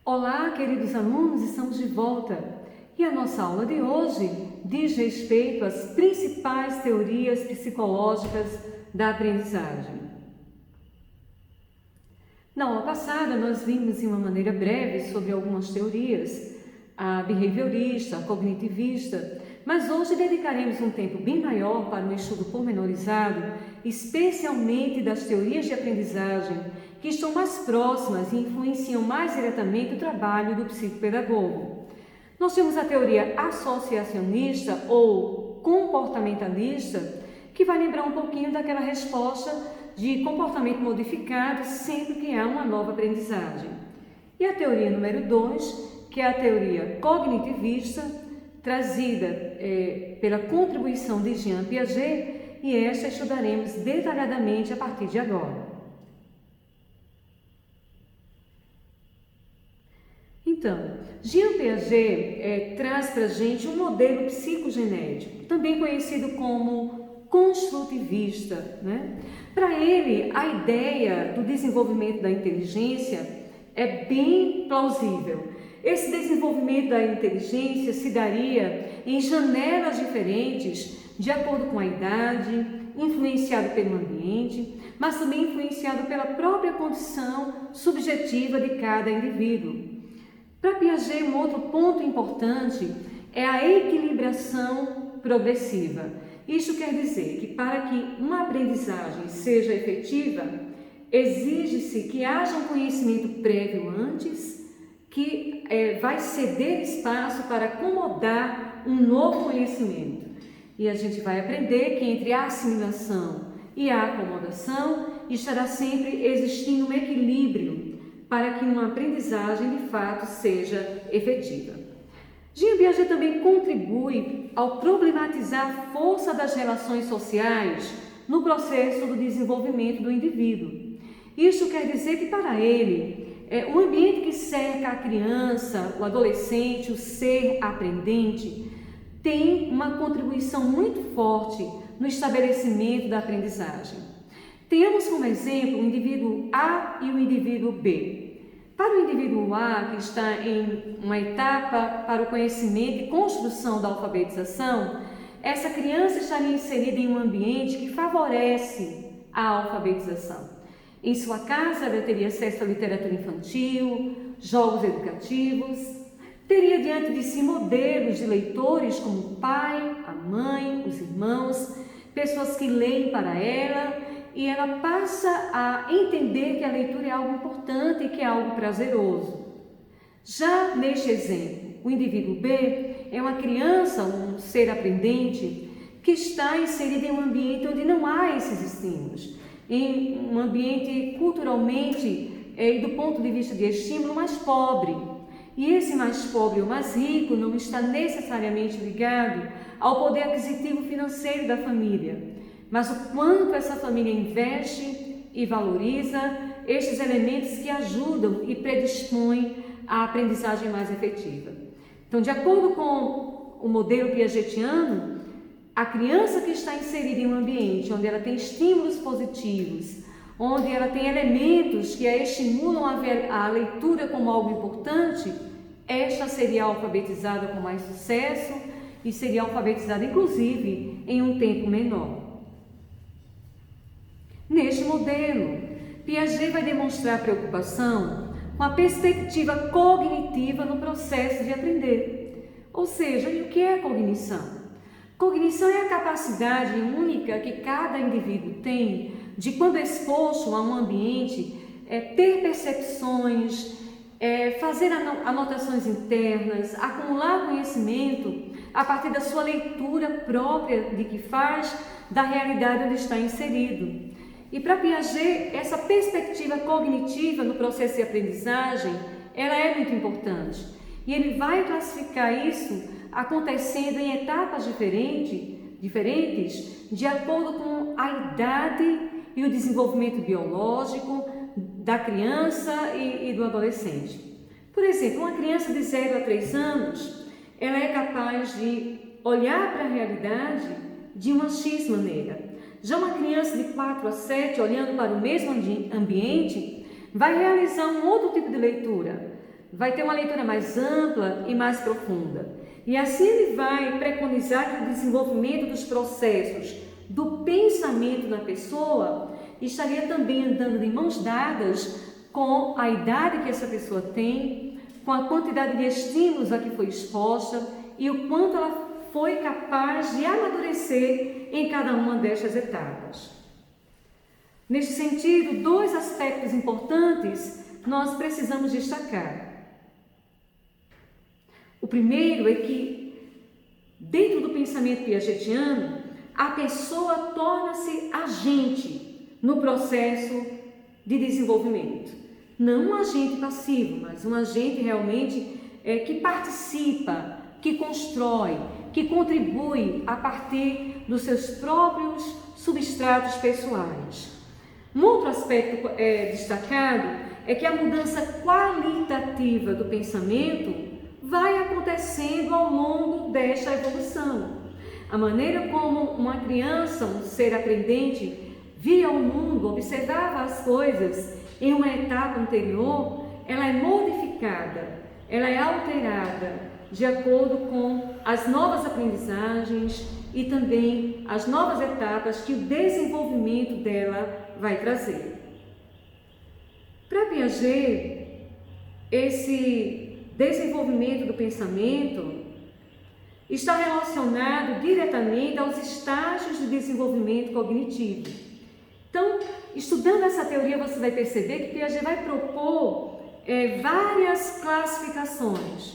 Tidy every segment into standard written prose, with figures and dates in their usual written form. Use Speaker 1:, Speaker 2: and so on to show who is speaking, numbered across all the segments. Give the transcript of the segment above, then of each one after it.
Speaker 1: Olá, queridos alunos, estamos de volta e a nossa aula de hoje diz respeito às principais teorias psicológicas da aprendizagem. Na aula passada, nós vimos em uma maneira breve sobre algumas teorias, a behaviorista, a cognitivista, mas hoje dedicaremos um tempo bem maior para um estudo pormenorizado, especialmente das teorias de aprendizagem que estão mais próximas e influenciam mais diretamente o trabalho do psicopedagogo. Nós temos a teoria associacionista ou comportamentalista, que vai lembrar um pouquinho daquela resposta de comportamento modificado sempre que há uma nova aprendizagem. E a teoria número 2, que é a teoria cognitivista, trazida pela contribuição de Jean Piaget, e esta estudaremos detalhadamente a partir de agora. Então, Jean Piaget traz para a gente um modelo psicogenético, também conhecido como construtivista, né? Para ele, a ideia do desenvolvimento da inteligência é bem plausível. Esse desenvolvimento da inteligência se daria em janelas diferentes, de acordo com a idade, influenciado pelo ambiente, mas também influenciado pela própria condição subjetiva de cada indivíduo. Para Piaget, um outro ponto importante é a equilibração progressiva. Isso quer dizer que para que uma aprendizagem seja efetiva, exige-se que haja um conhecimento prévio antes, que vai ceder espaço para acomodar um novo conhecimento. E a gente vai aprender que entre a assimilação e a acomodação estará sempre existindo um equilíbrio para que uma aprendizagem de fato seja efetiva. Jean Piaget também contribui ao problematizar a força das relações sociais no processo do desenvolvimento do indivíduo. Isso quer dizer que para ele, o ambiente que cerca a criança, o adolescente, o ser aprendente, tem uma contribuição muito forte no estabelecimento da aprendizagem. Tenhamos como exemplo o indivíduo A e o indivíduo B. Para o indivíduo A, que está em uma etapa para o conhecimento e construção da alfabetização, essa criança estaria inserida em um ambiente que favorece a alfabetização. Em sua casa, ela teria acesso à literatura infantil, jogos educativos, teria diante de si modelos de leitores como o pai, a mãe, os irmãos, pessoas que leem para ela, e ela passa a entender que a leitura é algo importante e que é algo prazeroso. Já neste exemplo, o indivíduo B é uma criança, um ser aprendente, que está inserido em um ambiente onde não há esses estímulos, em um ambiente culturalmente e do ponto de vista de estímulo mais pobre. E esse mais pobre ou mais rico não está necessariamente ligado ao poder aquisitivo financeiro da família, mas o quanto essa família investe e valoriza estes elementos que ajudam e predispõem à aprendizagem mais efetiva. Então, de acordo com o modelo piagetiano, a criança que está inserida em um ambiente onde ela tem estímulos positivos, onde ela tem elementos que a estimulam a ver a leitura como algo importante, esta seria alfabetizada com mais sucesso e seria alfabetizada, inclusive, em um tempo menor. Neste modelo, Piaget vai demonstrar preocupação com a perspectiva cognitiva no processo de aprender. Ou seja, e o que é cognição? Cognição é a capacidade única que cada indivíduo tem de, quando exposto a um ambiente, ter percepções, fazer anotações internas, acumular conhecimento a partir da sua leitura própria de que faz da realidade onde está inserido. E para Piaget, essa perspectiva cognitiva no processo de aprendizagem, ela é muito importante. E ele vai classificar isso acontecendo em etapas diferentes, de acordo com a idade e o desenvolvimento biológico da criança e do adolescente. Por exemplo, uma criança de 0 a 3 anos, ela é capaz de olhar para a realidade de uma X maneira. Já uma criança de 4 a 7, olhando para o mesmo ambiente, vai realizar um outro tipo de leitura. vai ter uma leitura mais ampla e mais profunda. E assim ele vai preconizar que o desenvolvimento dos processos do pensamento na pessoa estaria também andando de mãos dadas com a idade que essa pessoa tem, com a quantidade de estímulos a que foi exposta e o quanto ela foi capaz de amadurecer em cada uma destas etapas. Neste sentido, 2 aspectos importantes nós precisamos destacar. O primeiro é que, dentro do pensamento piagetiano, a pessoa torna-se agente no processo de desenvolvimento. Não um agente passivo, mas um agente realmente que participa, que constrói, que contribui a partir dos seus próprios substratos pessoais. Um outro aspecto destacado é que a mudança qualitativa do pensamento vai acontecendo ao longo desta evolução. A maneira como uma criança, um ser aprendente, via o mundo, observava as coisas em uma etapa anterior, ela é modificada, ela é alterada de acordo com as novas aprendizagens e também as novas etapas que o desenvolvimento dela vai trazer. Para Piaget, esse desenvolvimento do pensamento está relacionado diretamente aos estágios de desenvolvimento cognitivo. Então, estudando essa teoria, você vai perceber que Piaget vai propor várias classificações,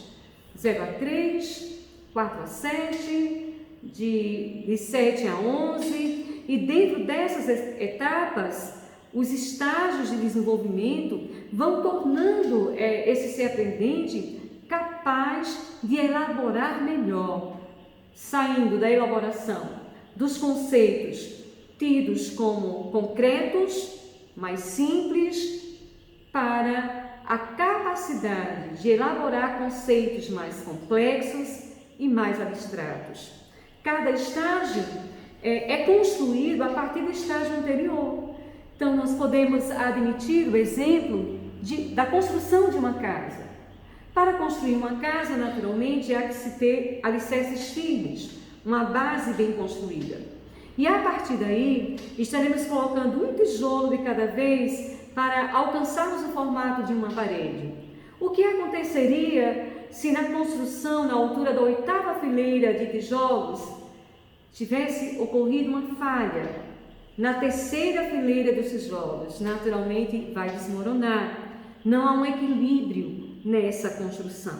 Speaker 1: 0 a 3, 4 a 7, de 7 a 11, e dentro dessas etapas, os estágios de desenvolvimento vão tornando esse ser aprendente capaz de elaborar melhor, saindo da elaboração dos conceitos tidos como concretos, mais simples, para a capacidade de elaborar conceitos mais complexos e mais abstratos. Cada estágio é construído a partir do estágio anterior. Então, nós podemos admitir o exemplo da construção de uma casa. Para construir uma casa, naturalmente, há que se ter alicerces firmes, uma base bem construída. E a partir daí, estaremos colocando um tijolo de cada vez para alcançarmos o formato de uma parede. O que aconteceria se na construção, na altura da 8ª fileira de tijolos, tivesse ocorrido uma falha? Na 3ª fileira dos tijolos, naturalmente vai desmoronar. Não há um equilíbrio nessa construção.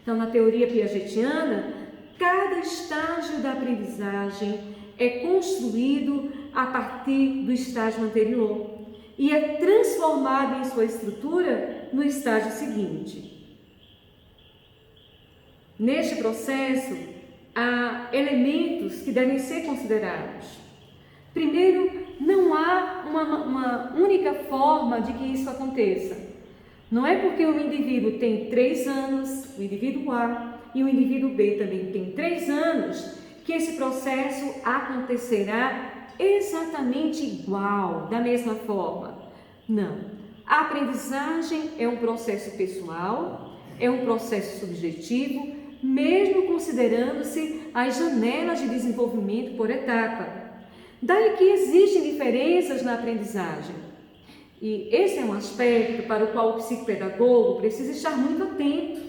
Speaker 1: Então, na teoria piagetiana, cada estágio da aprendizagem é construído a partir do estágio anterior e é transformado em sua estrutura no estágio seguinte. Neste processo, há elementos que devem ser considerados. Primeiro, não há uma única forma de que isso aconteça. Não é porque o indivíduo tem 3 anos, o indivíduo A, e o indivíduo B também tem 3 anos, que esse processo acontecerá exatamente igual, da mesma forma. Não. A aprendizagem é um processo pessoal, é um processo subjetivo, mesmo considerando-se as janelas de desenvolvimento por etapa. Daí que existem diferenças na aprendizagem. E esse é um aspecto para o qual o psicopedagogo precisa estar muito atento.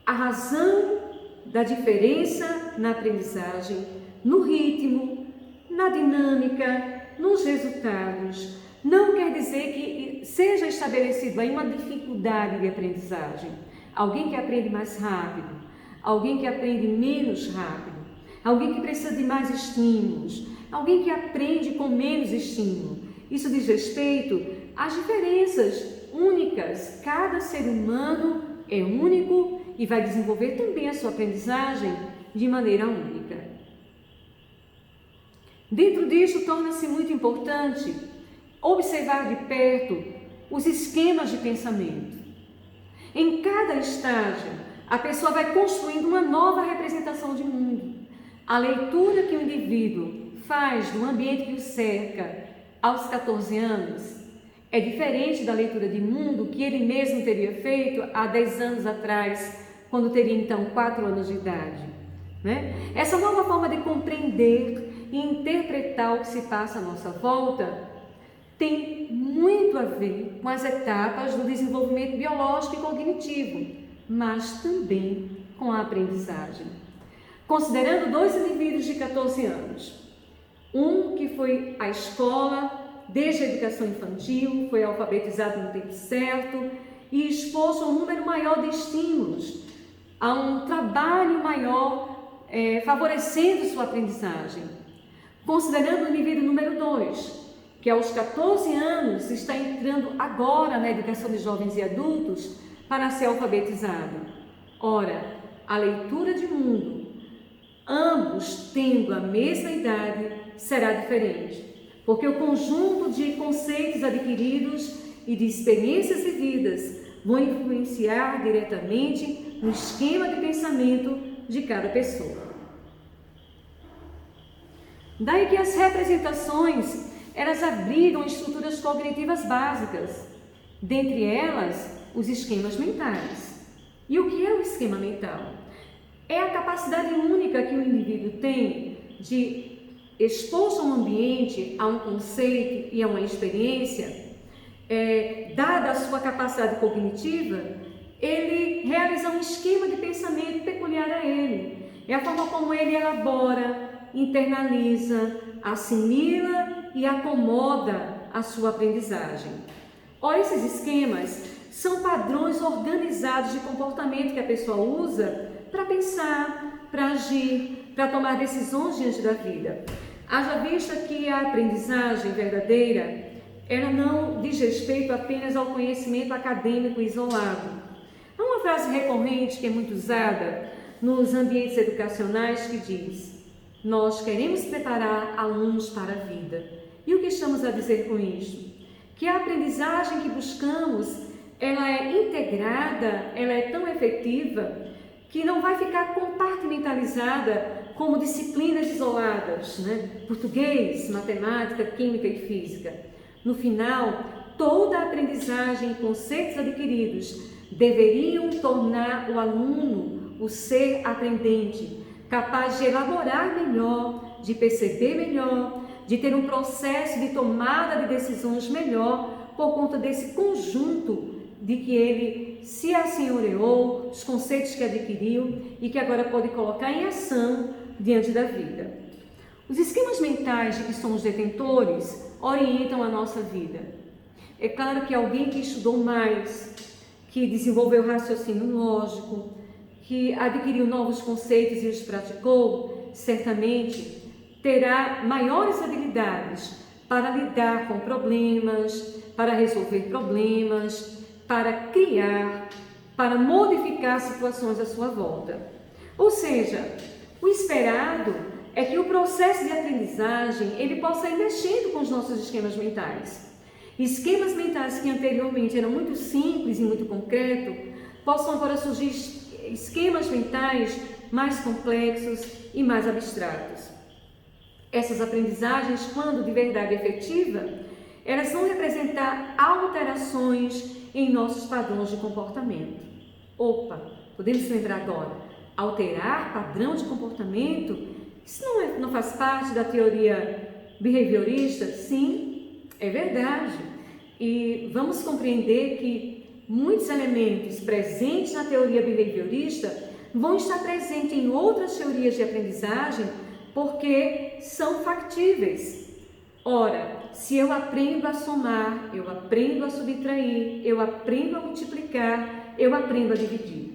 Speaker 1: A razão da diferença na aprendizagem, no ritmo, na dinâmica, nos resultados, não quer dizer que seja estabelecido aí uma dificuldade de aprendizagem. Alguém que aprende mais rápido, alguém que aprende menos rápido, alguém que precisa de mais estímulos, alguém que aprende com menos estímulo. Isso diz respeito às diferenças únicas. Cada ser humano é único e vai desenvolver também a sua aprendizagem de maneira única. Dentro disso, torna-se muito importante observar de perto os esquemas de pensamento. Em cada estágio, a pessoa vai construindo uma nova representação de mundo. A leitura que o indivíduo faz do ambiente que o cerca aos 14 anos É diferente da leitura de mundo que ele mesmo teria feito há 10 anos atrás, quando teria então 4 anos de idade, né? Essa nova forma de compreender e interpretar o que se passa à nossa volta tem muito a ver com as etapas do desenvolvimento biológico e cognitivo, mas também com a aprendizagem. Considerando 2 indivíduos de 14 anos, um que foi à escola desde a educação infantil, foi alfabetizado no tempo certo e exposto a um número maior de estímulos, a um trabalho maior favorecendo sua aprendizagem. Considerando o indivíduo número 2, que aos 14 anos está entrando agora na educação de jovens e adultos para ser alfabetizado. Ora, a leitura de mundo, ambos tendo a mesma idade, será diferente, porque o conjunto de conceitos adquiridos e de experiências vividas vão influenciar diretamente no esquema de pensamento de cada pessoa. Daí que as representações, elas abrigam estruturas cognitivas básicas, dentre elas os esquemas mentais. E o que é o esquema mental? É a capacidade única que o indivíduo tem de, exposto a um ambiente, a um conceito e a uma experiência, dada a sua capacidade cognitiva, ele realiza um esquema de pensamento peculiar a ele. É a forma como ele elabora, internaliza, assimila e acomoda a sua aprendizagem. Ora, esses esquemas são padrões organizados de comportamento que a pessoa usa para pensar, para agir, para tomar decisões diante da vida. Haja vista que a aprendizagem verdadeira, ela não diz respeito apenas ao conhecimento acadêmico isolado. Há uma frase recorrente que é muito usada nos ambientes educacionais que diz: nós queremos preparar alunos para a vida. E o que estamos a dizer com isso? Que a aprendizagem que buscamos, ela é integrada, ela é tão efetiva que não vai ficar compartimentalizada como disciplinas isoladas, né? Português, matemática, química e física. No final, toda a aprendizagem e conceitos adquiridos deveriam tornar o aluno, o ser aprendente, capaz de elaborar melhor, de perceber melhor, de ter um processo de tomada de decisões melhor por conta desse conjunto de que ele se assenhoreou, os conceitos que adquiriu e que agora pode colocar em ação diante da vida. Os esquemas mentais de que somos detentores orientam a nossa vida. É claro que alguém que estudou mais, que desenvolveu raciocínio lógico, que adquiriu novos conceitos e os praticou, certamente terá maiores habilidades para lidar com problemas, para resolver problemas, para criar, para modificar situações à sua volta. Ou seja, o esperado é que o processo de aprendizagem ele possa ir mexendo com os nossos esquemas mentais. Esquemas mentais que anteriormente eram muito simples e muito concretos, possam agora surgir esquemas mentais mais complexos e mais abstratos. Essas aprendizagens, quando de verdade efetiva, elas vão representar alterações em nossos padrões de comportamento. Opa, podemos lembrar agora, alterar padrão de comportamento, isso não faz parte da teoria behaviorista? Sim, é verdade. E vamos compreender que muitos elementos presentes na teoria behaviorista vão estar presentes em outras teorias de aprendizagem porque são factíveis. Ora, se eu aprendo a somar, eu aprendo a subtrair, eu aprendo a multiplicar, eu aprendo a dividir.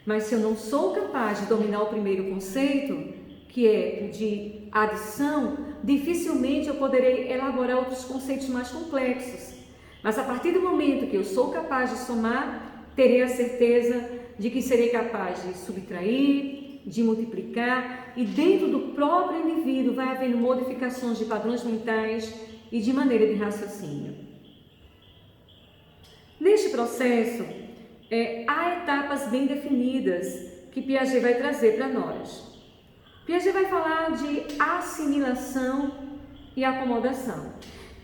Speaker 1: Mas se eu não sou capaz de dominar o primeiro conceito, que é de adição, dificilmente eu poderei elaborar outros conceitos mais complexos. Mas a partir do momento que eu sou capaz de somar, terei a certeza de que serei capaz de subtrair, de multiplicar, e dentro do próprio indivíduo vai havendo modificações de padrões mentais e de maneira de raciocínio. Neste processo, há etapas bem definidas que Piaget vai trazer para nós. Piaget vai falar de assimilação e acomodação.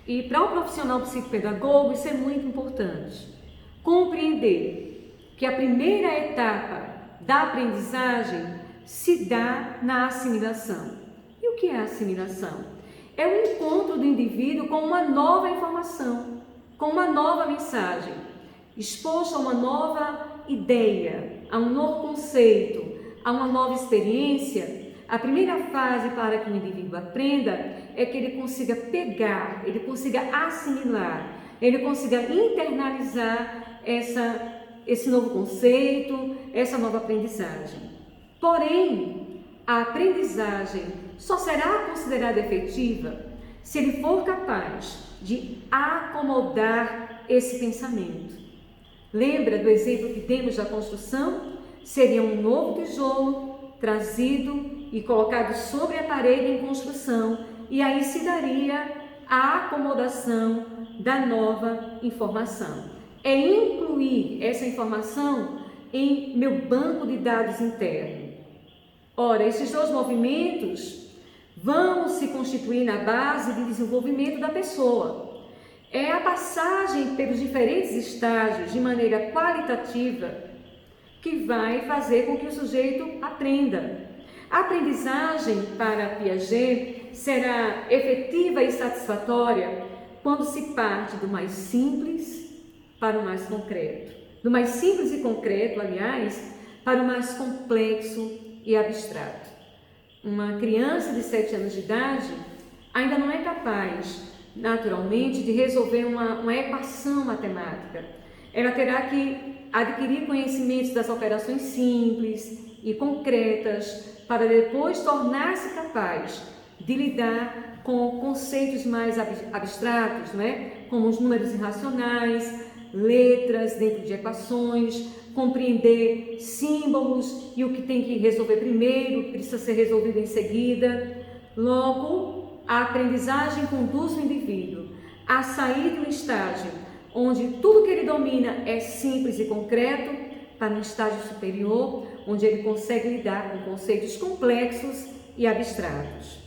Speaker 1: E para o profissional psicopedagogo isso é muito importante. Compreender que a primeira etapa da aprendizagem se dá na assimilação. E o que é a assimilação? É o encontro do indivíduo com uma nova informação, com uma nova mensagem, exposto a uma nova ideia, a um novo conceito, a uma nova experiência. A primeira fase para que o indivíduo aprenda é que ele consiga pegar, ele consiga assimilar, ele consiga internalizar esse novo conceito, essa nova aprendizagem. Porém, a aprendizagem só será considerada efetiva se ele for capaz de acomodar esse pensamento. Lembra do exemplo que demos da construção? Seria um novo tijolo trazido e colocado sobre a parede em construção, e aí se daria a acomodação da nova informação. É incluir essa informação em meu banco de dados interno. Ora, esses dois movimentos vão se constituir na base de desenvolvimento da pessoa. É a passagem pelos diferentes estágios de maneira qualitativa que vai fazer com que o sujeito aprenda. A aprendizagem para Piaget será efetiva e satisfatória quando se parte do mais simples para o mais concreto. Do mais simples e concreto, aliás, para o mais complexo e abstrato. Uma criança de 7 anos de idade ainda não é capaz, naturalmente, de resolver uma equação matemática. Ela terá que adquirir conhecimentos das operações simples e concretas para depois tornar-se capaz de lidar com conceitos mais abstratos, não é? Como os números irracionais, letras dentro de equações, compreender símbolos e o que tem que resolver primeiro, o que precisa ser resolvido em seguida. Logo, a aprendizagem conduz o indivíduo a sair de um estágio onde tudo que ele domina é simples e concreto para um estágio superior, onde ele consegue lidar com conceitos complexos e abstratos.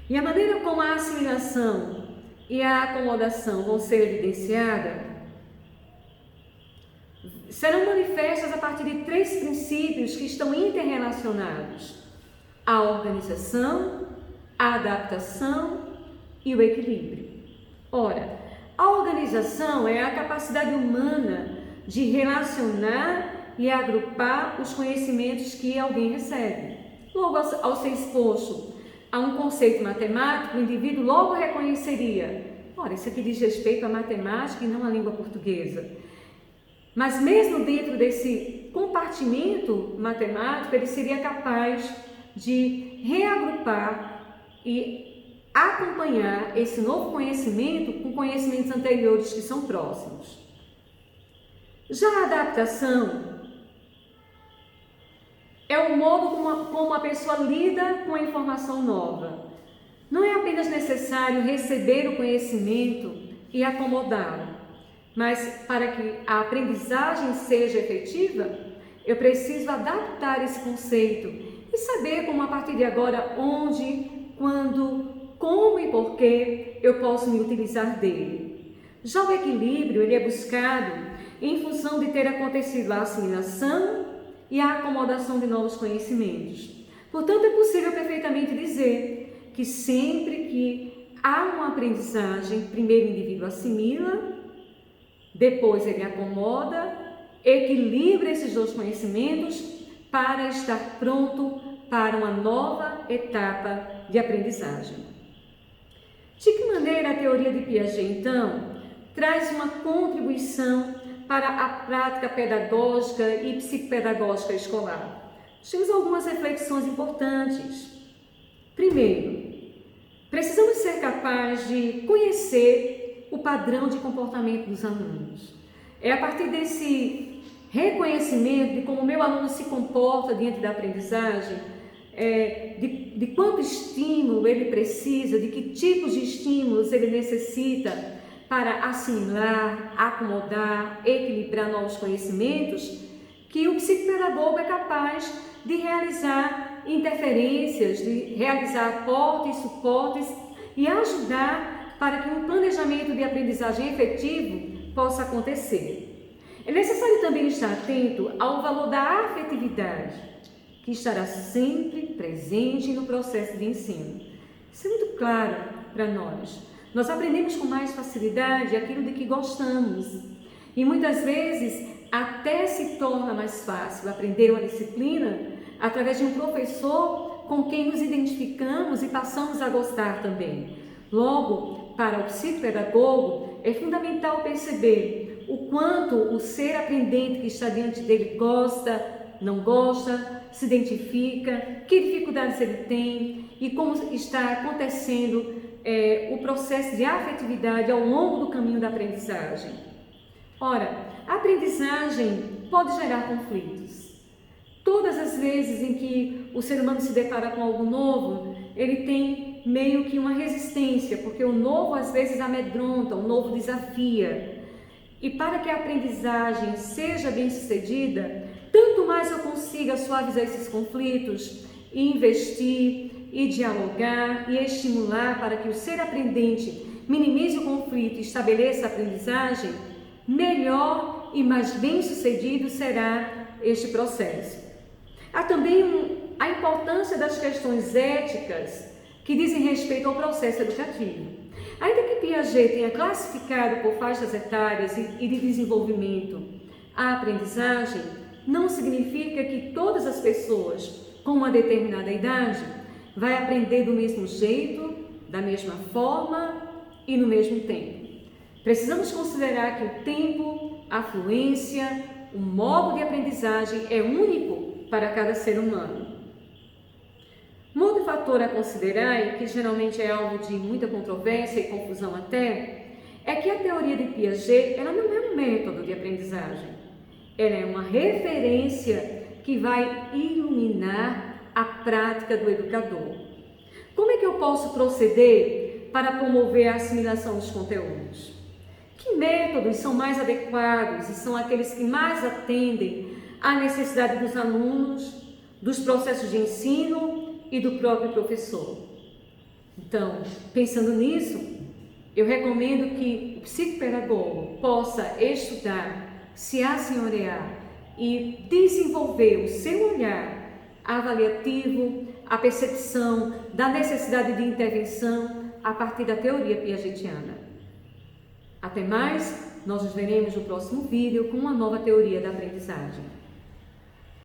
Speaker 1: E a maneira como a assimilação e a acomodação vão ser evidenciadas serão manifestas a partir de 3 princípios que estão interrelacionados: a organização, a adaptação e o equilíbrio. Ora, a organização é a capacidade humana de relacionar e agrupar os conhecimentos que alguém recebe. Logo, ao ser exposto a um conceito matemático, o indivíduo logo reconheceria: ora, isso aqui diz respeito à matemática e não à língua portuguesa. Mas mesmo dentro desse compartimento matemático, ele seria capaz de reagrupar e acompanhar esse novo conhecimento com conhecimentos anteriores que são próximos. Já a adaptação é o modo como a pessoa lida com a informação nova. Não é apenas necessário receber o conhecimento e acomodá-lo, mas para que a aprendizagem seja efetiva, eu preciso adaptar esse conceito e saber como a partir de agora, onde, quando, como e por que eu posso me utilizar dele. Já o equilíbrio, ele é buscado em função de ter acontecido a assimilação e a acomodação de novos conhecimentos. Portanto, é possível perfeitamente dizer que sempre que há uma aprendizagem, primeiro o indivíduo assimila, depois ele acomoda, equilibra esses dois conhecimentos para estar pronto para uma nova etapa de aprendizagem. De que maneira a teoria de Piaget, então, traz uma contribuição para a prática pedagógica e psicopedagógica escolar? Temos algumas reflexões importantes. Primeiro, precisamos ser capazes de conhecer o padrão de comportamento dos alunos. É a partir desse reconhecimento de como o meu aluno se comporta diante da aprendizagem, de quanto estímulo ele precisa, de que tipos de estímulos ele necessita para assimilar, acomodar, equilibrar novos conhecimentos, que o psicopedagogo é capaz de realizar interferências, de realizar aportes, suportes e ajudar para que um planejamento de aprendizagem efetivo possa acontecer. É necessário também estar atento ao valor da afetividade, que estará sempre presente no processo de ensino. Isso é muito claro para nós. Nós aprendemos com mais facilidade aquilo de que gostamos e muitas vezes até se torna mais fácil aprender uma disciplina através de um professor com quem nos identificamos e passamos a gostar também. Logo, para o psicopedagogo, é fundamental perceber o quanto o ser aprendente que está diante dele gosta, não gosta, se identifica, que dificuldades ele tem e como está acontecendo o processo de afetividade ao longo do caminho da aprendizagem. Ora, a aprendizagem pode gerar conflitos. Todas as vezes em que o ser humano se depara com algo novo, ele tem meio que uma resistência, porque o novo às vezes amedronta, o novo desafia. E para que a aprendizagem seja bem sucedida, tanto mais eu consiga suavizar esses conflitos e investir e dialogar e estimular para que o ser aprendente minimize o conflito e estabeleça a aprendizagem, melhor e mais bem sucedido será este processo. Há também a importância das questões éticas que dizem respeito ao processo educativo. Ainda que Piaget tenha classificado por faixas etárias e de desenvolvimento a aprendizagem, não significa que todas as pessoas com uma determinada idade vai aprender do mesmo jeito, da mesma forma e no mesmo tempo. Precisamos considerar que o tempo, a fluência, o modo de aprendizagem é único para cada ser humano. Um outro fator a considerar, e que geralmente é alvo de muita controvérsia e confusão até, é que a teoria de Piaget ela não é um método de aprendizagem. Ela é uma referência que vai iluminar a prática do educador. Como é que eu posso proceder para promover a assimilação dos conteúdos? Que métodos são mais adequados e são aqueles que mais atendem à necessidade dos alunos, dos processos de ensino e do próprio professor? Então, pensando nisso, eu recomendo que o psicopedagogo possa estudar, se assenhorear e desenvolver o seu olhar avaliativo, a percepção da necessidade de intervenção a partir da teoria piagetiana. Até mais, nós nos veremos no próximo vídeo com uma nova teoria da aprendizagem.